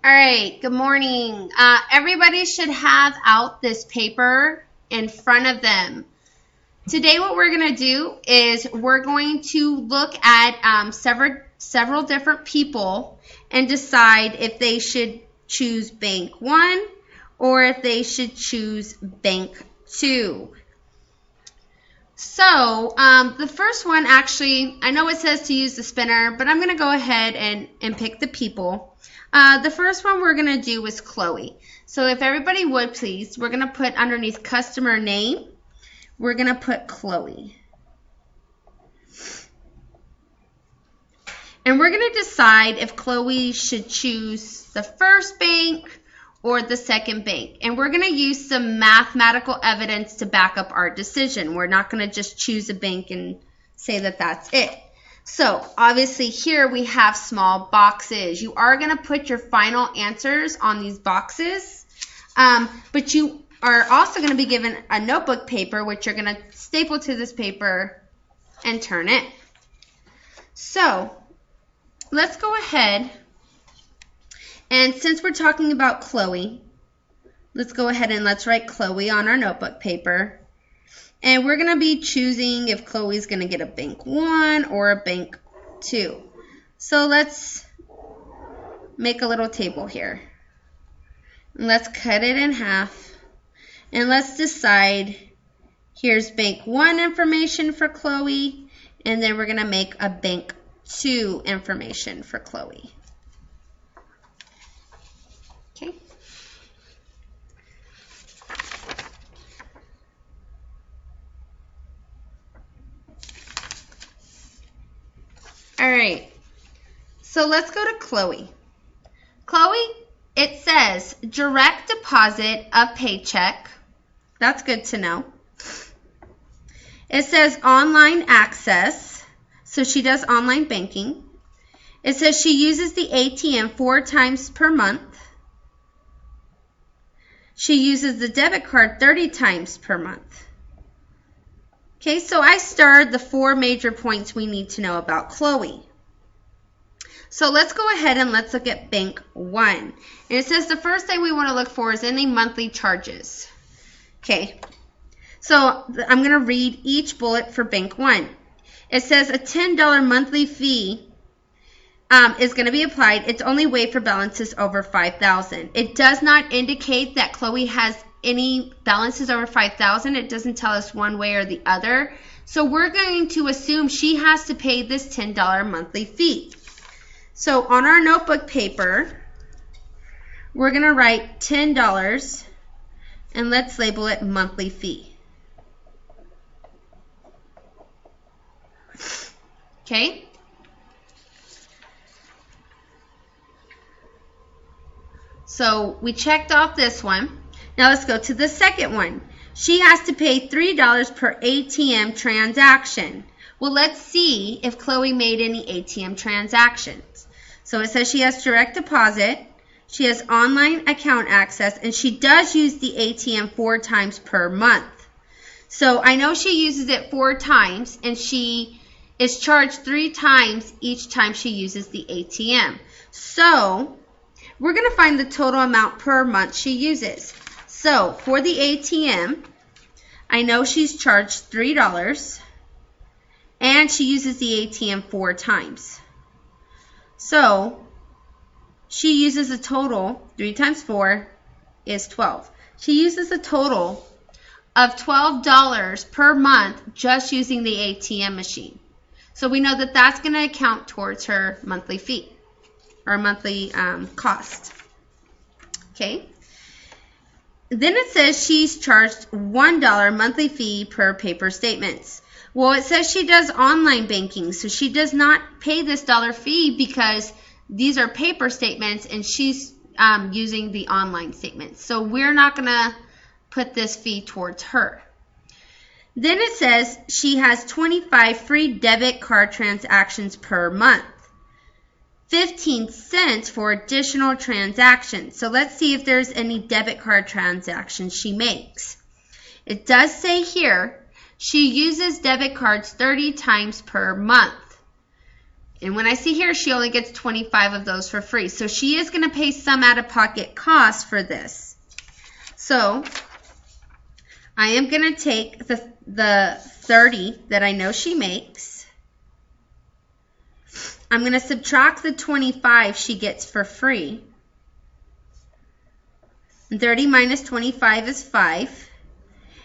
All right, good morning. Everybody should have out this paper in front of them. Today what we're going to do is we're going to look at several different people and decide if they should choose bank 1 or if they should choose bank 2. So the first one, actually, I know it says to use the spinner, but I'm going to go ahead and pick the people. The first one we're going to do is Chloe. So if everybody would, please, we're going to put underneath customer name, we're going to put Chloe. And we're going to decide if Chloe should choose the first bank or the second bank. And we're going to use some mathematical evidence to back up our decision. We're not going to just choose a bank and say that that's it. So obviously here we have small boxes. You are going to put your final answers on these boxes, but you are also going to be given a notebook paper, which you're going to staple to this paper and turn it. So let's go ahead, and since we're talking about Chloe, let's go ahead and let's write Chloe on our notebook paper. And we're going to be choosing if Chloe's going to get a bank 1 or a bank 2. So let's make a little table here. And let's cut it in half. And let's decide, here's bank 1 information for Chloe. And then we're going to make a bank 2 information for Chloe. Okay. All right, so let's go to Chloe. Chloe, it says direct deposit of paycheck. That's good to know. It says online access, so she does online banking. It says she uses the ATM 4 times per month. She uses the debit card 30 times per month. Okay, so I starred the 4 major points we need to know about Chloe. So let's go ahead and let's look at bank 1. And it says the first thing we want to look for is any monthly charges. Okay, so I'm going to read each bullet for bank 1. It says a $10 monthly fee is going to be applied. It's only waived for balances over $5,000. It does not indicate that Chloe has any balances over $5,000. It doesn't tell us one way or the other. So we're going to assume she has to pay this $10 monthly fee. So on our notebook paper, we're going to write $10 and let's label it monthly fee. Okay? So we checked off this one. Now let's go to the second one. She has to pay $3 per ATM transaction. Well, let's see if Chloe made any ATM transactions. So it says she has direct deposit, she has online account access, and she does use the ATM 4 times per month. So I know she uses it 4 times, and she is charged 3 times each time she uses the ATM. So we're going to find the total amount per month she uses. So for the ATM, I know she's charged $3 and she uses the ATM 4 times. So she uses a total, 3 times 4 is 12. She uses a total of $12 per month just using the ATM machine. So we know that that's going to account towards her monthly fee or monthly cost. Okay. Then it says she's charged $1 monthly fee per paper statements. Well, it says she does online banking, so she does not pay this dollar fee because these are paper statements and she's using the online statements. So we're not going to put this fee towards her. Then it says she has 25 free debit card transactions per month. 15 cents for additional transactions. So let's see if there's any debit card transactions she makes. It does say here she uses debit cards 30 times per month. And when I see here, she only gets 25 of those for free. So she is going to pay some out-of-pocket costs for this. So I am going to take the 30 that I know she makes. I'm going to subtract the 25 she gets for free. 30 minus 25 is 5.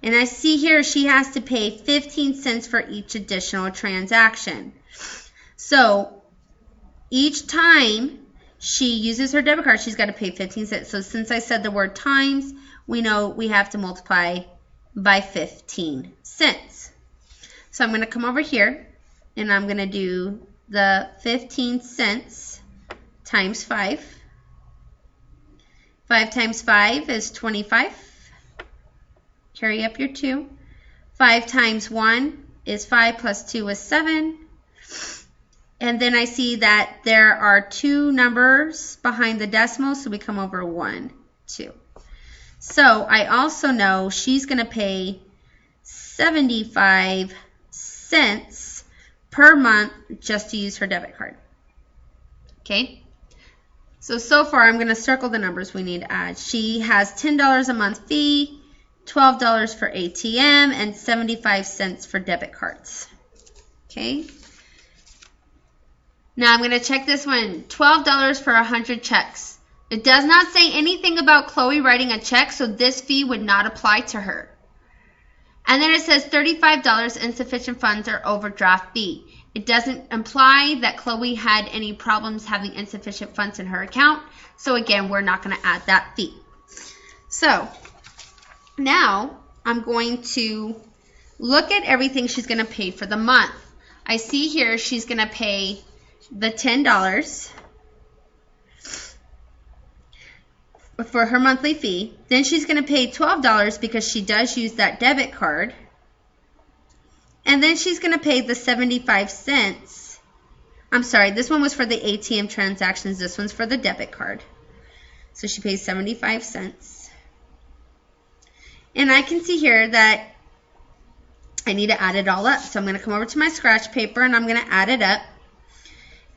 And I see here she has to pay 15 cents for each additional transaction. So each time she uses her debit card, she's got to pay 15 cents. So since I said the word times, we know we have to multiply by 15 cents. So I'm going to come over here and I'm going to do the 15 cents times 5. 5 times 5 is 25. Carry up your 2. 5 times 1 is 5 plus 2 is 7. And then I see that there are 2 numbers behind the decimal, so we come over 1, 2. So I also know she's going to pay 75 cents per month just to use her debit card. Okay? So far I'm going to circle the numbers we need to add. She has $10 a month fee, $12 for ATM, and 75 cents for debit cards. Okay? Now I'm going to check this one. $12 for 100 checks. It does not say anything about Chloe writing a check, so this fee would not apply to her. And then it says $35 insufficient funds or overdraft fee. It doesn't imply that Chloe had any problems having insufficient funds in her account. So again, we're not going to add that fee. So now I'm going to look at everything she's going to pay for the month. I see here she's going to pay the $10 for her monthly fee. Then she's going to pay $12 because she does use that debit card. And then she's going to pay the 75 cents. I'm sorry, this one was for the ATM transactions. This one's for the debit card. So she pays 75 cents. And I can see here that I need to add it all up. So I'm going to come over to my scratch paper and I'm going to add it up.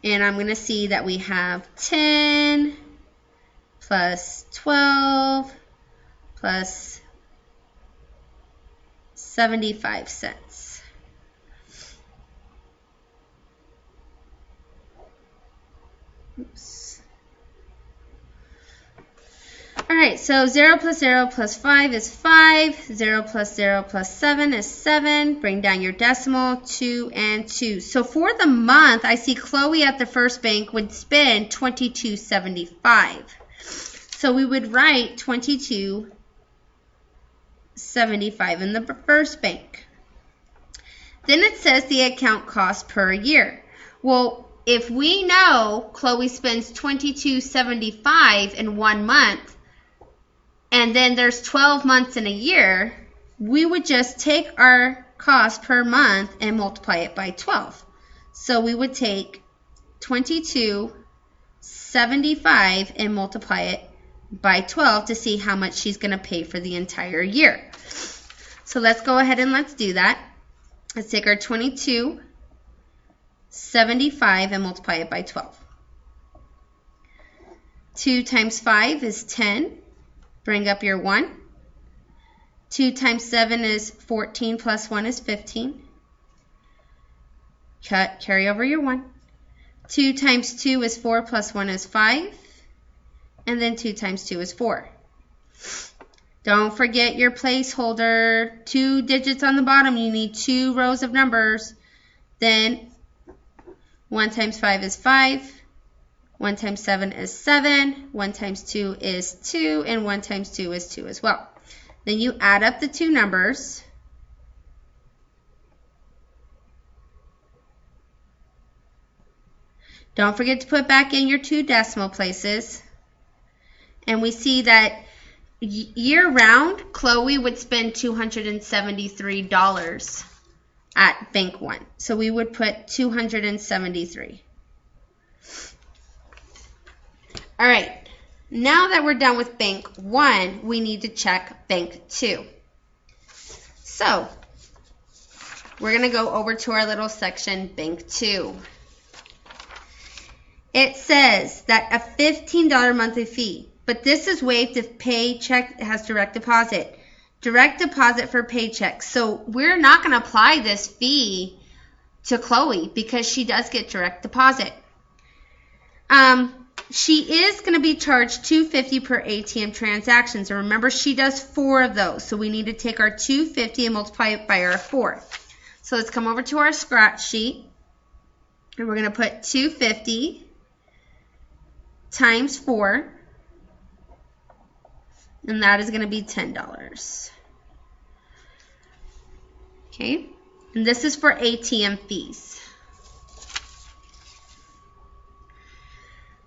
And I'm going to see that we have 10 plus 12 plus 75 cents. Oops. All right, so 0 plus 0 plus 5 is 5. 0 plus 0 plus 7 is 7. Bring down your decimal, 2 and 2. So for the month, I see Chloe at the first bank would spend $22.75. So we would write $22.75 in the first bank. Then it says the account cost per year. Well, if we know Chloe spends $22.75 in 1 month, and then there's 12 months in a year, we would just take our cost per month and multiply it by 12. So we would take $22.75 and multiply it by 12 to see how much she's going to pay for the entire year. So let's go ahead and let's do that. Let's take our $22.75 and multiply it by 12. 2 times 5 is 10. Bring up your 1. 2 times 7 is 14 plus 1 is 15. Carry over your 1. 2 times 2 is 4 plus 1 is 5. And then 2 times 2 is 4. Don't forget your placeholder. 2 digits on the bottom. You need 2 rows of numbers. Then 1 times 5 is 5. 1 times 7 is 7. 1 times 2 is 2. And 1 times 2 is 2 as well. Then you add up the 2 numbers. Don't forget to put back in your 2 decimal places. And we see that year-round, Chloe would spend $273 at Bank 1. So we would put 273. All right. Now that we're done with Bank 1, we need to check Bank 2. So we're going to go over to our little section, Bank 2. it says that a $15 monthly fee, but this is waived if paycheck has direct deposit. Direct deposit for paycheck. So we're not going to apply this fee to Chloe because she does get direct deposit. She is going to be charged $2.50 per ATM transaction. So remember, she does 4 of those. So we need to take our $2.50 and multiply it by our 4. So let's come over to our scratch sheet. And we're going to put $2.50 times 4. And that is going to be $10. Okay. And this is for ATM fees.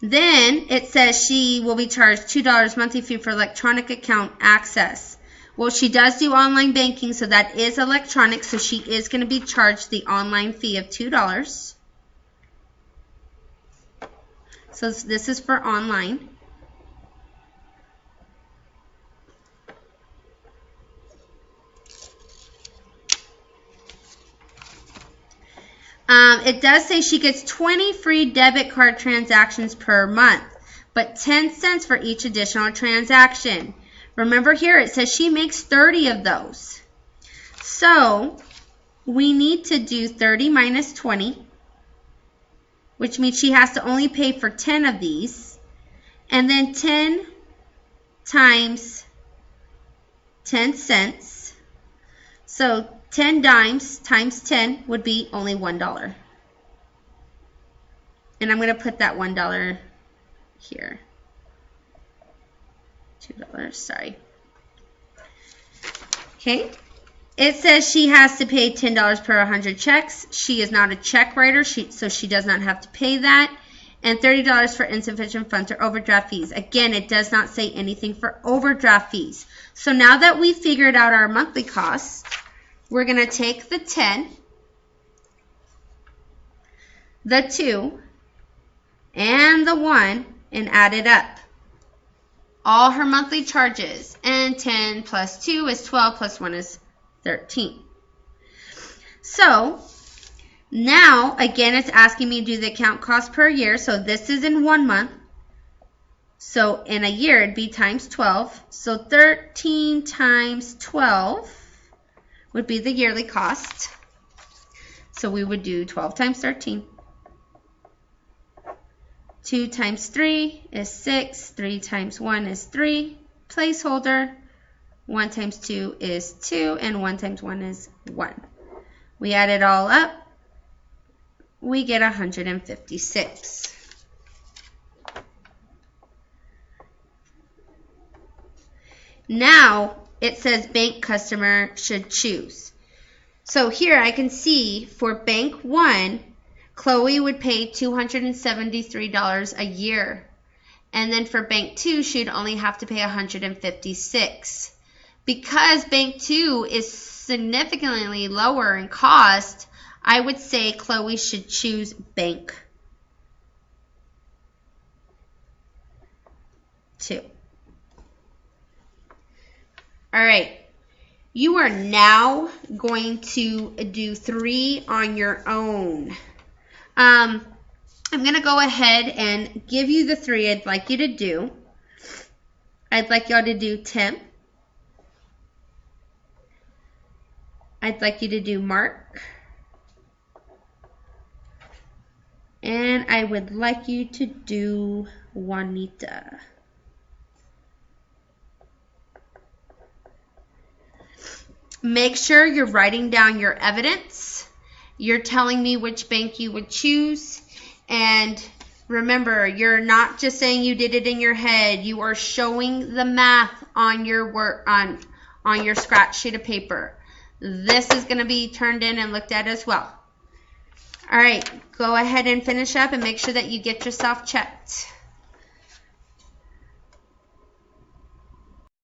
Then it says she will be charged $2 monthly fee for electronic account access. Well, she does do online banking, so that is electronic, so she is going to be charged the online fee of $2. So this is for online. It does say she gets 20 free debit card transactions per month, but 10 cents for each additional transaction. Remember here it says she makes 30 of those. So we need to do 30 minus 20, which means she has to only pay for 10 of these. And then 10 times 10 cents. So 10 dimes times 10 would be only $1. And I'm going to put that $1 here. $2, sorry. Okay. It says she has to pay $10 per 100 checks. She is not a check writer, so she does not have to pay that. And $30 for insufficient funds or overdraft fees. Again, it does not say anything for overdraft fees. So now that we figured out our monthly costs, we're going to take the 10, the 2, and the 1 and add it up. All her monthly charges. And 10 plus 2 is 12 plus 1 is 13. So now, again, it's asking me to do the account cost per year. So this is in 1 month. So in a year, it'd be times 12. So 13 times 12 would be the yearly cost. So we would do 12 times 13. 2 times 3 is 6. 3 times 1 is 3. Placeholder. 1 times 2 is 2. And 1 times 1 is 1. We add it all up. We get 156. Now, it says bank customer should choose. So here I can see for bank 1, Chloe would pay $273 a year. And then for bank 2, she'd only have to pay $156. Because bank 2 is significantly lower in cost, I would say Chloe should choose bank 2. All right. You are now going to do 3 on your own. I'm going to go ahead and give you the 3 I'd like you to do. I'd like y'all to do temp. I'd like you to do Mark. And I would like you to do Juanita. Make sure you're writing down your evidence. You're telling me which bank you would choose. And remember, you're not just saying you did it in your head. You are showing the math on your work on your scratch sheet of paper. This is going to be turned in and looked at as well. All right, go ahead and finish up and make sure that you get yourself checked.